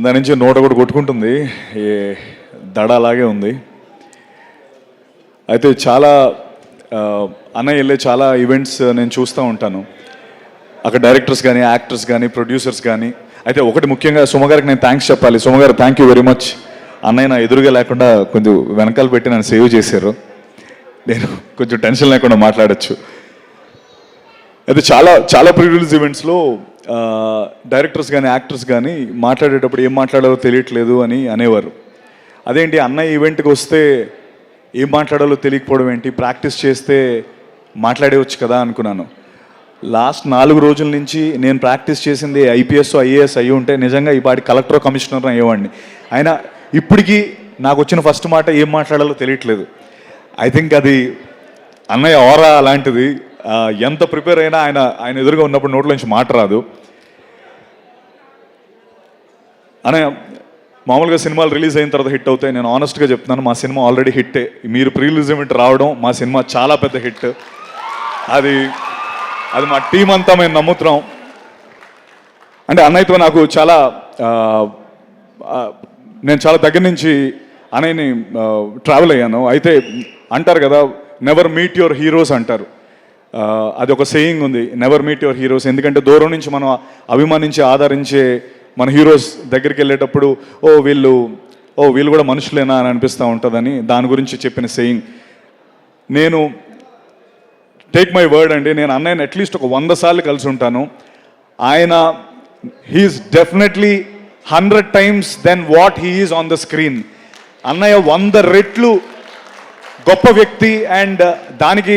దాని నుంచి నోట కూడా కొట్టుకుంటుంది, ఏ దడ అలాగే ఉంది. అయితే చాలా అన్నయ్య వెళ్ళే చాలా ఈవెంట్స్ నేను చూస్తూ ఉంటాను. అక్కడ డైరెక్టర్స్ కానీ, యాక్టర్స్ కానీ, ప్రొడ్యూసర్స్ కానీ. అయితే ఒకటి ముఖ్యంగా సుమగారికి నేను థ్యాంక్స్ చెప్పాలి. సుమగారు థ్యాంక్ యూ వెరీ మచ్. అన్నయ్య నా ఎదురుగా లేకుండా కొంచెం వెనకాల పెట్టి నన్ను సేవ్ చేశారు. నేను కొంచెం టెన్షన్ లేకుండా మాట్లాడచ్చు. అయితే చాలా చాలా ప్రీ రిలీజ్ ఈవెంట్స్లో డైరెక్టర్స్ కానీ, యాక్టర్స్ కానీ మాట్లాడేటప్పుడు ఏం మాట్లాడాలో తెలియట్లేదు అని అనేవారు. అదేంటి అన్నయ్య ఈవెంట్కి వస్తే ఏం మాట్లాడాలో తెలియకపోవడం ఏంటి, ప్రాక్టీస్ చేస్తే మాట్లాడేవచ్చు కదా అనుకున్నాను. లాస్ట్ 4 రోజుల నుంచి నేను ప్రాక్టీస్ చేసింది ఐపీఎస్ ఐఏఎస్ అయ్యి ఉంటే నిజంగా ఈ పాటి కలెక్టర్ కమిషనర్ అయ్యేవాడిని. అయినా ఇప్పటికీ నాకు వచ్చిన ఫస్ట్ మాట ఏం మాట్లాడాలో తెలియట్లేదు. ఐ థింక్ అది అన్నయ్య ఆరా అలాంటిది. ఎంత ప్రిపేర్ అయినా ఆయన ఎదురుగా ఉన్నప్పుడు నోట్లోంచి మాట రాదు. అన్నయ్య మామూలుగా సినిమాలు రిలీజ్ అయిన తర్వాత హిట్ అవుతాయి. నేను ఆనెస్ట్గా చెప్తున్నాను, మా సినిమా ఆల్రెడీ హిట్టే. మీరు ప్రీ రిలీజ్ ఈవెంట్ రావడం మా సినిమా చాలా పెద్ద హిట్. అది మా టీం అంతా మేము నమ్ముతున్నాం. అంటే అన్నయ్యతో నాకు చాలా నేను చాలా దగ్గర నుంచి అన్నయ్యని ట్రావెల్ అయ్యాను. అయితే అంటారు కదా, నెవర్ మీట్ యువర్ హీరోస్ అంటారు. అది ఒక సేయింగ్ ఉంది, నెవర్ మీట్ యువర్ హీరోస్. ఎందుకంటే దూరం నుంచి మనం అభిమానించి ఆదరించే మన హీరోస్ దగ్గరికి వెళ్ళేటప్పుడు వీళ్ళు కూడా మనుషులేనా అని అనిపిస్తూ ఉంటుందని దాని గురించి చెప్పిన సేయింగ్. నేను టేక్ మై వర్డ్ అండి, నేను అన్నయ్యని అట్లీస్ట్ ఒక 100 సార్లు కలిసి ఉంటాను. ఆయన he's definitely 100 times than what he's on the screen. అన్నయ్య 100 రెట్లు గొప్ప వ్యక్తి. అండ్ దానికి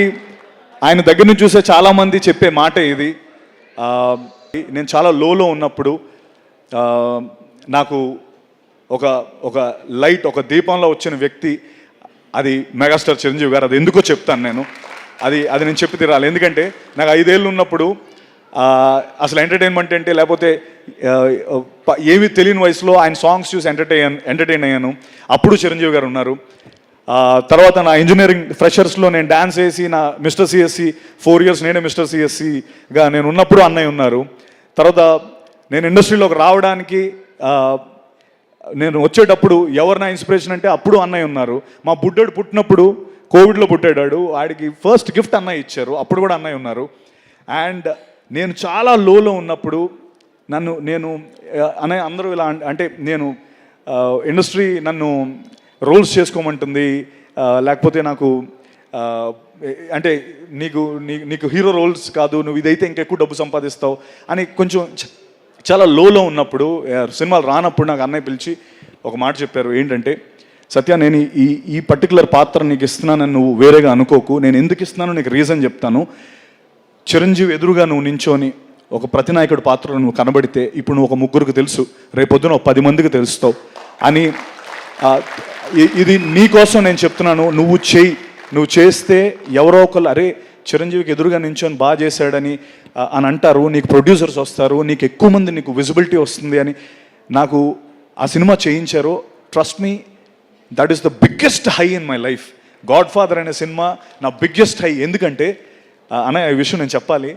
ఆయన దగ్గర నుంచి చూసే చాలామంది చెప్పే మాట ఇది. నేను చాలా లోలో ఉన్నప్పుడు నాకు ఒక లైట్, ఒక దీపంలో వచ్చిన వ్యక్తి అది మెగాస్టార్ చిరంజీవి గారు. అది ఎందుకో చెప్తాను నేను. అది నేను చెప్పి తీరాలి. ఎందుకంటే నాకు 5 ఏళ్ళు ఉన్నప్పుడు అసలు ఎంటర్టైన్మెంట్ అంటే లేకపోతే ఏమీ తెలియని వయసులో ఆయన సాంగ్స్ చూసి ఎంటర్టైన్ అయ్యాను. అప్పుడు చిరంజీవి గారు ఉన్నారు. తర్వాత నా ఇంజనీరింగ్ ఫ్రెషర్స్లో నేను డ్యాన్స్ వేసి నా మిస్టర్ సిఎస్సి 4 years నేనే మిస్టర్ సిఎస్సిగా నేను ఉన్నప్పుడు అన్నయ్య ఉన్నారు. తర్వాత నేను ఇండస్ట్రీలోకి రావడానికి నేను వచ్చేటప్పుడు ఎవరు నా ఇన్స్పిరేషన్ అంటే అప్పుడు అన్నయ్య ఉన్నారు. మా బుడ్డోడు పుట్టినప్పుడు కోవిడ్లో పుట్టాడు. వాడికి ఫస్ట్ గిఫ్ట్ అన్నయ్య ఇచ్చారు, అప్పుడు కూడా అన్నయ్య ఉన్నారు. అండ్ నేను చాలా లోలో ఉన్నప్పుడు నేను అన్నయ్య అందరూ ఇలా అంటే నేను ఇండస్ట్రీ నన్ను రోల్స్ చేసుకోమంటుంది, లేకపోతే నాకు అంటే నీకు హీరో రోల్స్ కాదు, నువ్వు ఇదైతే ఇంకెక్కువ డబ్బు సంపాదిస్తావు అని కొంచెం చాలా లోలో ఉన్నప్పుడు, సినిమాలు రానప్పుడు నాకు అన్నయ్య పిలిచి ఒక మాట చెప్పారు. ఏంటంటే, సత్య నేను ఈ పర్టికులర్ పాత్ర నీకు ఇస్తున్నానని నువ్వు వేరేగా అనుకోకు. నేను ఎందుకు ఇస్తున్నానో నీకు రీజన్ చెప్తాను. చిరంజీవి ఎదురుగా నువ్వు నించోని ఒక ప్రతినాయకుడి పాత్రలో నువ్వు కనబడితే ఇప్పుడు నువ్వు ఒక 3 తెలుసు, రేపొద్దున ఒక 10 మందికి తెలుస్తావు అని. ఇది నీకోసం నేను చెప్తున్నాను. నువ్వు చేస్తే ఎవరో ఒకళ్ళు అరే చిరంజీవికి ఎదురుగా నించొని బాగా చేశాడని అంటారు. నీకు ప్రొడ్యూసర్స్ వస్తారు, నీకు ఎక్కువ మంది నీకు విజిబిలిటీ వస్తుంది అని నాకు ఆ సినిమా చేయించారు. Trust me, that is the biggest high in my life. God father అనే సినిమా నా బిగ్గెస్ట్ హై. ఎందుకంటే అన్నయ్య ఈ విషయం నేను చెప్పాలి.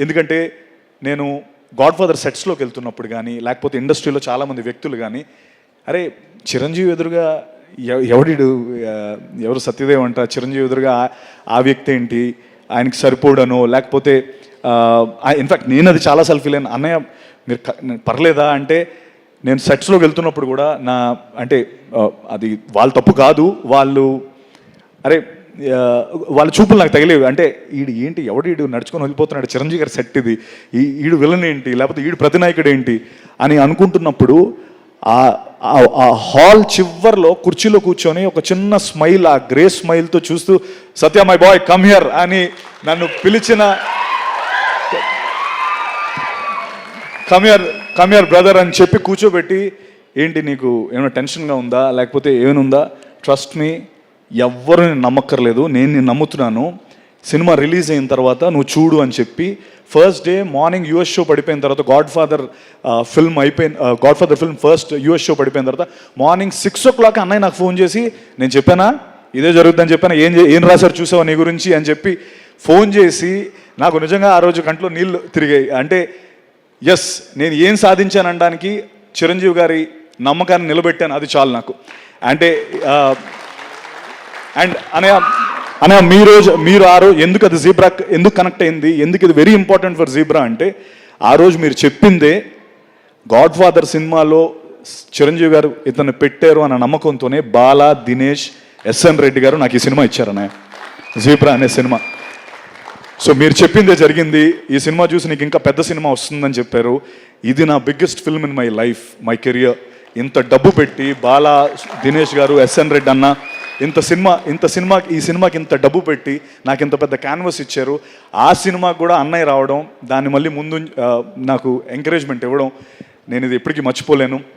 ఎందుకంటే నేను గాడ్ ఫాదర్ సెట్స్లోకి వెళ్తున్నప్పుడు కానీ, లేకపోతే ఇండస్ట్రీలో చాలామంది వ్యక్తులు కానీ, అరే చిరంజీవి ఎదురుగా ఎవరు సత్యదేవ్ అంట, చిరంజీవి ఎదురుగా ఆ వ్యక్తి ఏంటి, ఆయనకి సరిపోడనో, లేకపోతే ఇన్ఫ్యాక్ట్ నేను అది చాలాసార్లు ఫీల్ అయినా. అన్నయ్య మీరు పర్లేదా అంటే, నేను సెట్స్లోకి వెళ్తున్నప్పుడు కూడా అంటే అది వాళ్ళ తప్పు కాదు, వాళ్ళ చూపులు నాకు తగిలేవి. అంటే ఈడు నడుచుకొని వెళ్ళిపోతున్నాడు, చిరంజీవి గారి సెట్ ఇది, ఈడు విలన్ ఏంటి, లేకపోతే ఈడు ప్రతినాయకుడు ఏంటి అని అనుకుంటున్నప్పుడు ఆ హాల్ చివర్లో కుర్చీలో కూర్చొని ఒక చిన్న స్మైల్, ఆ గ్రే స్మైల్తో చూస్తూ సత్య మై బాయ్ కమ్ హియర్ అని నన్ను పిలిచిన కమ్ హియర్ బ్రదర్ అని చెప్పి కూర్చోబెట్టి, ఏంటి నీకు ఏమైనా టెన్షన్గా ఉందా, లేకపోతే ఏమైనా ఉందా, ట్రస్ట్ మీ, ఎవ్వరు నేను నమ్మక్కర్లేదు, నేను నమ్ముతున్నాను. సినిమా రిలీజ్ అయిన తర్వాత నువ్వు చూడు అని చెప్పి first day morning US show పడిపోయిన తర్వాత God father film first US show పడిపోయిన తర్వాత మార్నింగ్ 6 o'clock అన్నయ్య నాకు ఫోన్ చేసి, నేను చెప్పానా ఇదే జరుగుతుందని చెప్పాను, ఏం రాశారు చూసావా నీ గురించి అని చెప్పి ఫోన్ చేసి నాకు నిజంగా ఆ రోజు కంట్లో నీళ్ళు తిరిగాయి. అంటే ఎస్, నేను ఏం సాధించాననడానికి చిరంజీవి గారి నమ్మకాన్ని నిలబెట్టాను, అది చాలు నాకు. అంటే అండ్ అనే మీరు ఆ రోజు ఎందుకు అది జీబ్రా ఎందుకు కనెక్ట్ అయింది, ఎందుకు ఇది వెరీ ఇంపార్టెంట్ ఫర్ జీబ్రా అంటే, ఆ రోజు మీరు చెప్పిందే గాడ్ ఫాదర్ సినిమాలో చిరంజీవి గారు ఇతన్ని పెట్టారు అన్న నమ్మకంతోనే బాలా, దినేష్, ఎస్ఎన్ రెడ్డి గారు నాకు ఈ సినిమా ఇచ్చారనే, జీబ్రా అనే సినిమా. సో మీరు చెప్పిందే జరిగింది. ఈ సినిమా చూసి నీకు ఇంకా పెద్ద సినిమా వస్తుందని చెప్పారు. ఇది నా biggest film in my life, my career. ఇంత డబ్బు పెట్టి బాలా, దినేష్ గారు, ఎస్ఎన్ రెడ్డి అన్న ఈ సినిమాకి ఇంత డబ్బు పెట్టి నాకు ఇంత పెద్ద క్యాన్వస్ ఇచ్చారు. ఆ సినిమాకి కూడా అన్నయ్య రావడం, దాన్ని మళ్ళీ ముందు నాకు ఎంకరేజ్మెంట్ ఇవ్వడం, నేను ఇది ఎప్పటికీ మర్చిపోలేను.